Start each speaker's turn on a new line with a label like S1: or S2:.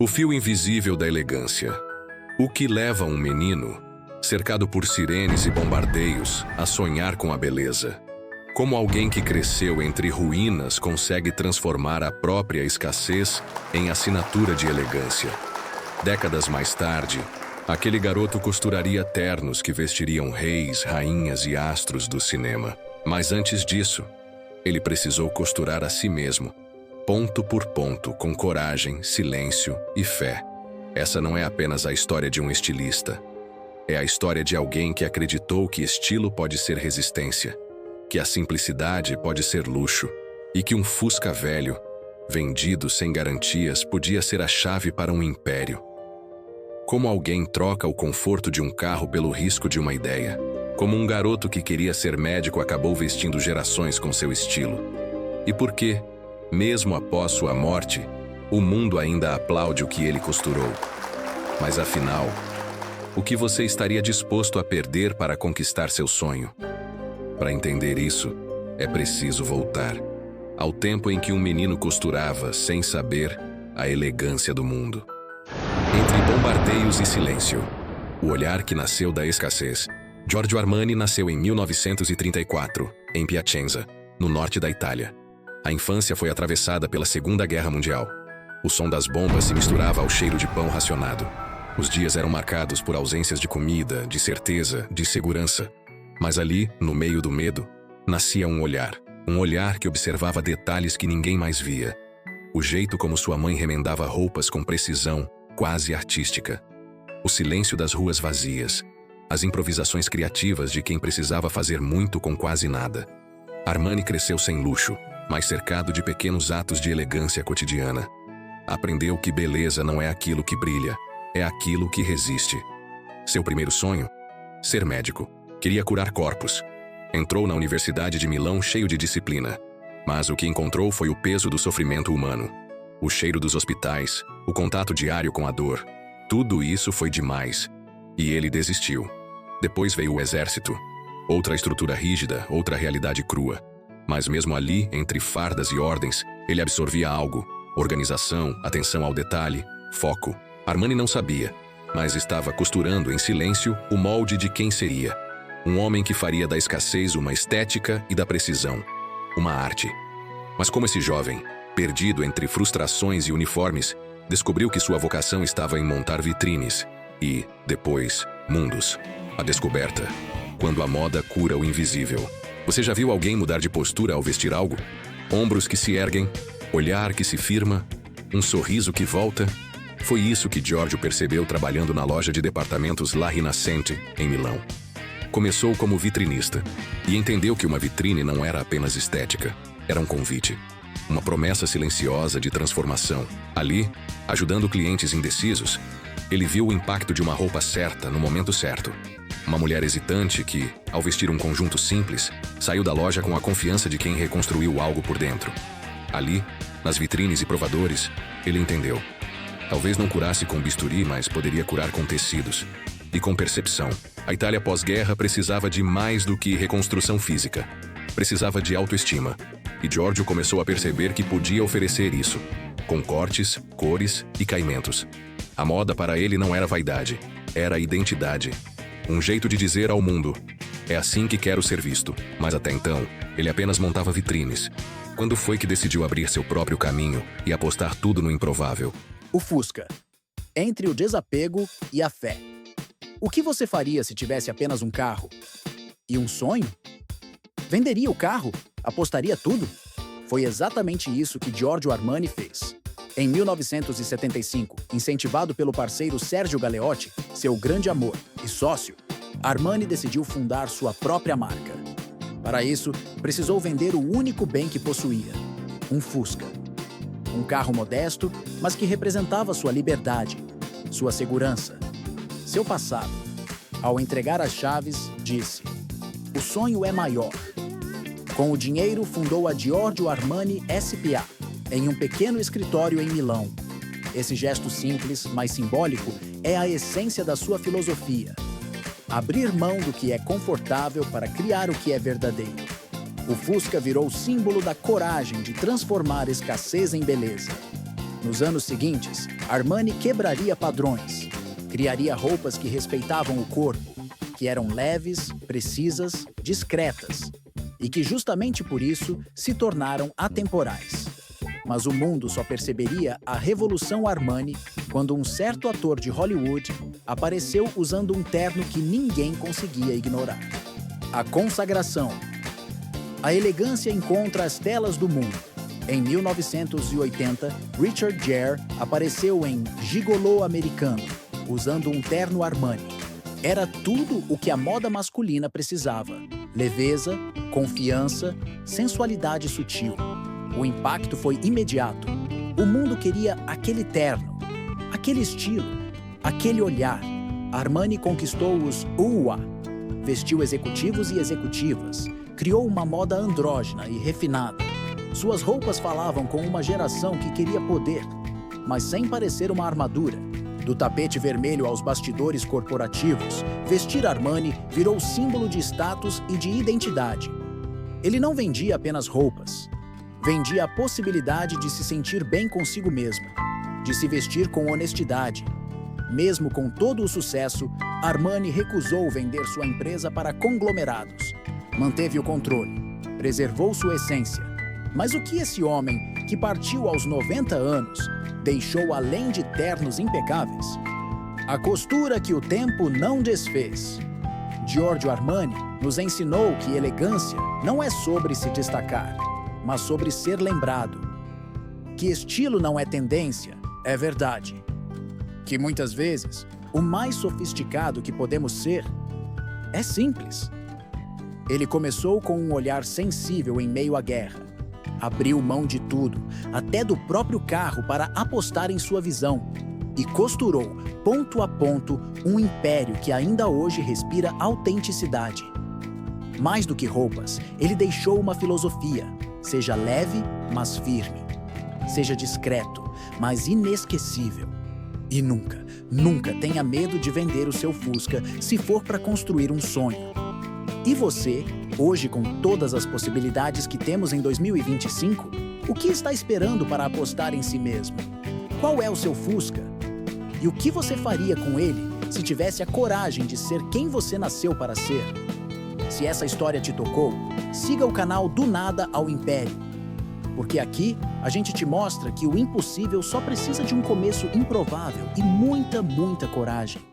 S1: O fio invisível da elegância. O que leva um menino, cercado por sirenes e bombardeios, a sonhar com a beleza? Como alguém que cresceu entre ruínas consegue transformar a própria escassez em assinatura de elegância? Décadas mais tarde, aquele garoto costuraria ternos que vestiriam reis, rainhas e astros do cinema. Mas antes disso, ele precisou costurar a si mesmo, ponto por ponto, com coragem, silêncio e fé. Essa não é apenas a história de um estilista. É a história de alguém que acreditou que estilo pode ser resistência, que a simplicidade pode ser luxo e que um Fusca velho, vendido sem garantias, podia ser a chave para um império. Como alguém troca o conforto de um carro pelo risco de uma ideia. Como um garoto que queria ser médico acabou vestindo gerações com seu estilo. E por que, mesmo após sua morte, o mundo ainda aplaude o que ele costurou? Mas afinal, o que você estaria disposto a perder para conquistar seu sonho? Para entender isso, é preciso voltar ao tempo em que um menino costurava, sem saber, a elegância do mundo. Entre bombardeios e silêncio, o olhar que nasceu da escassez. Giorgio Armani nasceu em 1934, em Piacenza, no norte da Itália. A infância foi atravessada pela Segunda Guerra Mundial. O som das bombas se misturava ao cheiro de pão racionado. Os dias eram marcados por ausências de comida, de certeza, de segurança. Mas ali, no meio do medo, nascia um olhar que observava detalhes que ninguém mais via. O jeito como sua mãe remendava roupas com precisão, quase artística. O silêncio das ruas vazias. As improvisações criativas de quem precisava fazer muito com quase nada. Armani cresceu sem luxo, mas cercado de pequenos atos de elegância cotidiana. Aprendeu que beleza não é aquilo que brilha, é aquilo que resiste. Seu primeiro sonho? Ser médico. Queria curar corpos. Entrou na Universidade de Milão cheio de disciplina. Mas o que encontrou foi o peso do sofrimento humano. O cheiro dos hospitais, o contato diário com a dor. Tudo isso foi demais. E ele desistiu. Depois veio o exército. Outra estrutura rígida, outra realidade crua. Mas mesmo ali, entre fardas e ordens, ele absorvia algo. Organização, atenção ao detalhe, foco. Armani não sabia, mas estava costurando em silêncio o molde de quem seria. Um homem que faria da escassez uma estética e da precisão. Uma arte. Mas como esse jovem, perdido entre frustrações e uniformes, descobriu que sua vocação estava em montar vitrines e, depois, mundos. A descoberta. Quando a moda cura o invisível. Você já viu alguém mudar de postura ao vestir algo? Ombros que se erguem, olhar que se firma, um sorriso que volta. Foi isso que Giorgio percebeu trabalhando na loja de departamentos La Rinascente, em Milão. Começou como vitrinista e entendeu que uma vitrine não era apenas estética, era um convite. Uma promessa silenciosa de transformação. Ali, ajudando clientes indecisos, ele viu o impacto de uma roupa certa no momento certo. Uma mulher hesitante que, ao vestir um conjunto simples, saiu da loja com a confiança de quem reconstruiu algo por dentro. Ali, nas vitrines e provadores, ele entendeu. Talvez não curasse com bisturi, mas poderia curar com tecidos. E com percepção. A Itália pós-guerra precisava de mais do que reconstrução física. Precisava de autoestima. E Giorgio começou a perceber que podia oferecer isso. Com cortes, cores e caimentos. A moda para ele não era vaidade. Era identidade. Um jeito de dizer ao mundo: é assim que quero ser visto. Mas até então, ele apenas montava vitrines. Quando foi que decidiu abrir seu próprio caminho e apostar tudo no improvável?
S2: O Fusca. Entre o desapego e a fé. O que você faria se tivesse apenas um carro? E um sonho? Venderia o carro? Apostaria tudo? Foi exatamente isso que Giorgio Armani fez. Em 1975, incentivado pelo parceiro Sergio Galeotti, seu grande amor e sócio, Armani decidiu fundar sua própria marca. Para isso, precisou vender o único bem que possuía, um Fusca. Um carro modesto, mas que representava sua liberdade, sua segurança, seu passado. Ao entregar as chaves, disse: "O sonho é maior." Com o dinheiro, fundou a Giorgio Armani S.p.A., em um pequeno escritório em Milão. Esse gesto simples, mas simbólico, é a essência da sua filosofia. Abrir mão do que é confortável para criar o que é verdadeiro. O Fusca virou símbolo da coragem de transformar escassez em beleza. Nos anos seguintes, Armani quebraria padrões. Criaria roupas que respeitavam o corpo, que eram leves, precisas, discretas, e que justamente por isso se tornaram atemporais. Mas o mundo só perceberia a revolução Armani quando um certo ator de Hollywood apareceu usando um terno que ninguém conseguia ignorar. A consagração. A elegância encontra as telas do mundo. Em 1980, Richard Gere apareceu em Gigolô Americano, usando um terno Armani. Era tudo o que a moda masculina precisava: leveza, confiança, sensualidade sutil. O impacto foi imediato. O mundo queria aquele terno, aquele estilo, aquele olhar. Armani conquistou os UA, vestiu executivos e executivas, criou uma moda andrógina e refinada. Suas roupas falavam com uma geração que queria poder, mas sem parecer uma armadura. Do tapete vermelho aos bastidores corporativos, vestir Armani virou símbolo de status e de identidade. Ele não vendia apenas roupas. Vendia a possibilidade de se sentir bem consigo mesmo, de se vestir com honestidade. Mesmo com todo o sucesso, Armani recusou vender sua empresa para conglomerados. Manteve o controle, preservou sua essência. Mas o que esse homem, que partiu aos 90 anos, deixou além de ternos impecáveis? A costura que o tempo não desfez. Giorgio Armani nos ensinou que elegância não é sobre se destacar, mas sobre ser lembrado. Que estilo não é tendência, é verdade. Que muitas vezes, o mais sofisticado que podemos ser é simples. Ele começou com um olhar sensível em meio à guerra. Abriu mão de tudo, até do próprio carro, para apostar em sua visão. E costurou, ponto a ponto, um império que ainda hoje respira autenticidade. Mais do que roupas, ele deixou uma filosofia. Seja leve, mas firme. Seja discreto, mas inesquecível. E nunca, nunca tenha medo de vender o seu Fusca se for para construir um sonho. E você, hoje com todas as possibilidades que temos em 2025, o que está esperando para apostar em si mesmo? Qual é o seu Fusca? E o que você faria com ele se tivesse a coragem de ser quem você nasceu para ser? Se essa história te tocou, siga o canal Do Nada ao Império. Porque aqui a gente te mostra que o impossível só precisa de um começo improvável e muita, muita coragem.